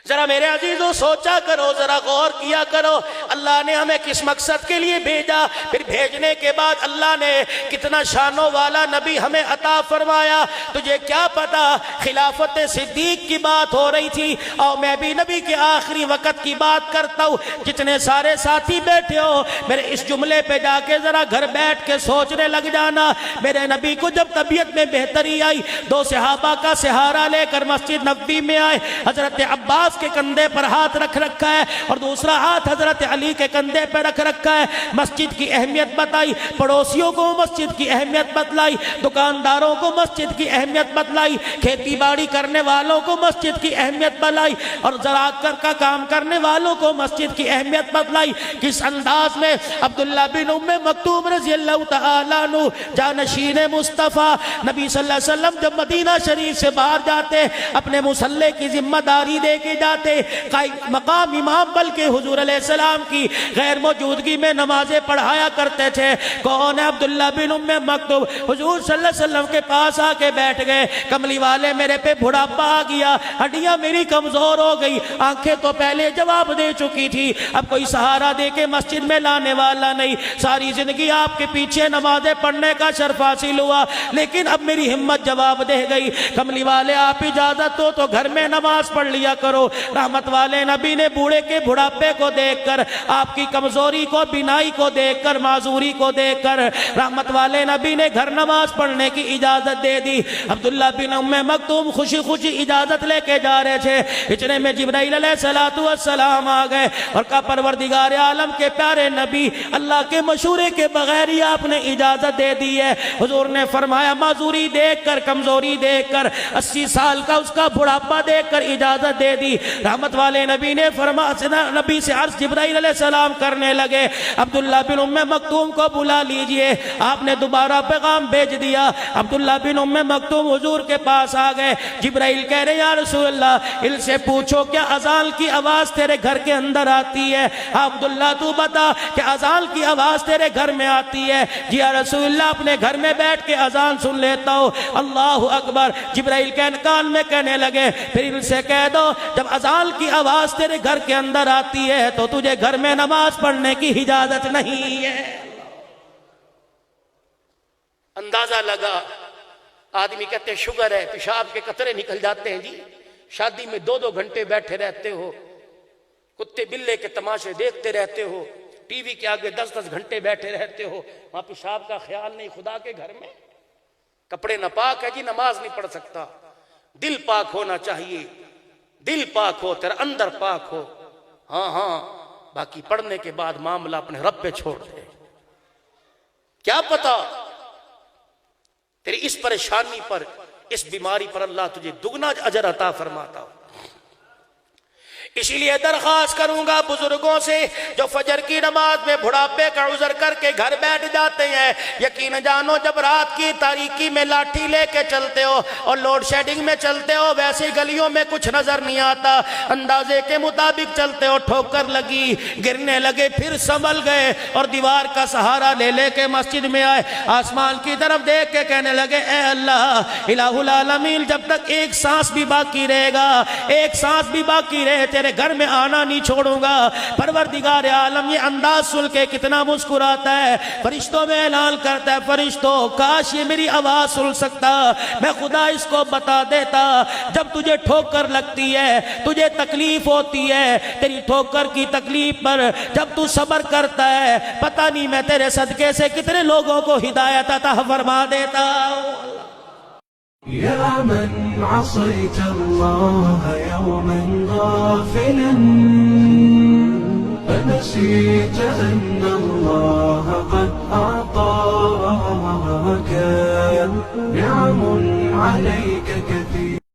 ذرا میرے عزیزوں سوچا کرو، ذرا غور کیا کرو، اللہ نے ہمیں کس مقصد کے لیے بھیجا، پھر بھیجنے کے بعد اللہ نے کتنا شانوں والا نبی ہمیں عطا فرمایا۔ تجھے کیا پتا خلافت صدیق کی بات ہو رہی تھی، اور میں بھی نبی کے آخری وقت کی بات کرتا ہوں۔ جتنے سارے ساتھی بیٹھے ہو، میرے اس جملے پہ جا کے ذرا گھر بیٹھ کے سوچنے لگ جانا۔ میرے نبی کو جب طبیعت میں بہتری آئی، دو صحابہ کا سہارا لے کر مسجد نبوی میں آئے۔ حضرت عباس کے کندھے پر ہاتھ رکھ رکھا ہے اور دوسرا ہاتھ حضرت علی کے کندھے پر رکھ رکھا ہے۔ مسجد کی اہمیت بتائی، پڑوسیوں کو مسجد کی اہمیت بتلائی، دکانداروں کو مسجد کی اہمیت بتلائی، کھیتی باڑی کرنے والوں کو مسجد کی اہمیت بتلائی، اور زراعت کا کام کرنے والوں کو مسجد کی اہمیت بتلائی۔ کس انداز میں عبداللہ بن ام مکتوم رضی اللہ تعالیٰ عنہ جانشین مصطفیٰ نبی صلی اللہ علیہ وسلم جب مدینہ شریف سے باہر جاتے، اپنے مصلی کی ذمہ داری دے کے جاتے، مقام امام بلکہ حضور علیہ السلام کی غیر موجودگی میں نمازیں پڑھایا کرتے تھے۔ کون ہے؟ عبداللہ بن ام مکتوم حضور صلی اللہ علیہ وسلم کے پاس آ کے بیٹھ گئے۔ کملی والے میرے پہ بڑھاپا آ گیا، ہڈیاں میری کمزور ہو گئی، آنکھیں تو پہلے جواب دے چکی تھی، اب کوئی سہارا دے کے مسجد میں لانے والا نہیں، ساری زندگی آپ کے پیچھے نمازیں پڑھنے کا شرف حاصل ہوا، لیکن اب میری ہمت جواب دے گئی۔ کملی والے آپ اجازت ہو تو گھر میں نماز پڑھ لیا کرو۔ رحمت والے نبی نے بوڑھے کے بڑھاپے کو دیکھ کر، آپ کی کمزوری کو، بینائی کو دیکھ کر، معذوری کو دیکھ کر، رحمت والے نبی نے گھر نماز پڑھنے کی اجازت دے دی۔ عبداللہ بن ام مکتوم خوشی خوشی اجازت لے کے جا رہے تھے، اتنے میں جبرائیل علیہ السلام آ گئے اور کہا پروردگار عالم کے پیارے نبی، اللہ کے مشورے کے بغیر ہی آپ نے اجازت دے دی ہے۔ حضور نے فرمایا معذوری دیکھ کر، کمزوری دیکھ کر، 80 سال کا اس کا بڑھاپا دیکھ کر اجازت دے دی۔ رحمت والے نبی نے فرمایا، نبی سے عرض جبرائیل علیہ السلام کرنے لگے عبداللہ بن ام مکتوم کو بلا لیجئے۔ آپ نے دوبارہ پیغام بھیج دیا، عبداللہ بن ام مکتوم حضور کے پاس آ گئے۔ جبرائیل کہہ رہے یا رسول اللہ ان سے پوچھو کیا اذان کی آواز تیرے گھر کے اندر آتی ہے؟ عبداللہ تو بتا کہ اذان کی آواز تیرے گھر میں آتی ہے؟ جی یا رسول اللہ اپنے گھر میں بیٹھ کے اذان سن لیتا ہوں۔ اللہ اکبر۔ جبرائیل کے کان میں کہنے لگے پھر ان سے کہہ دو جب اذان کی آواز تیرے گھر کے اندر آتی ہے تو تجھے گھر میں نماز پڑھنے کی اجازت نہیں ہے۔ اندازہ لگا، آدمی کہتے ہیں شوگر ہے، پیشاب کے قطرے نکل جاتے ہیں، جی شادی میں 2 گھنٹے بیٹھے رہتے ہو، کتے بلے کے تماشے دیکھتے رہتے ہو، ٹی وی کے آگے 10 گھنٹے بیٹھے رہتے ہو، وہاں پیشاب کا خیال نہیں خدا کے گھر میں؟ کپڑے ناپاک ہے جی نماز نہیں پڑھ سکتا۔ دل پاک ہونا چاہیے، دل پاک ہو، تیرا اندر پاک ہو، ہاں باقی پڑھنے کے بعد معاملہ اپنے رب پہ چھوڑ دے۔ کیا پتا تیری اس پریشانی پر، اس بیماری پر اللہ تجھے دگنا اجر عطا فرماتا ہو۔ اسی لیے درخواست کروں گا بزرگوں سے جو فجر کی نماز میں بڑھاپے کا عذر کر کے گھر بیٹھ جاتے ہیں، یقین جانو جب رات کی تاریکی میں لاٹھی لے کے چلتے ہو اور لوڈ شیڈنگ میں چلتے ہو، ویسے گلیوں میں کچھ نظر نہیں آتا، اندازے کے مطابق چلتے ہو، ٹھوکر لگی، گرنے لگے، پھر سنبھل گئے اور دیوار کا سہارا لے لے کے مسجد میں آئے، آسمان کی طرف دیکھ کے کہنے لگے اے اللہ الہ العالمین جب تک ایک سانس بھی باقی رہے گا، ایک سانس بھی باقی رہے تیرے گھر میں آنا نہیں چھوڑوں گا۔ پروردگار عالم یہ انداز سن کے کتنا مسکراتا ہے، فرشتوں میں اعلان کرتا ہے فرشتوں کاش یہ میری آواز سن سکتا، میں خدا اس کو بتا دیتا جب تجھے ٹھوکر لگتی ہے، تجھے تکلیف ہوتی ہے، تیری ٹھوکر کی تکلیف پر جب تو صبر کرتا ہے، پتہ نہیں میں تیرے صدقے سے کتنے لوگوں کو ہدایت عطا فرما دیتا ہوں۔ يا من عصيت الله يوما غافلا فنسيت أن الله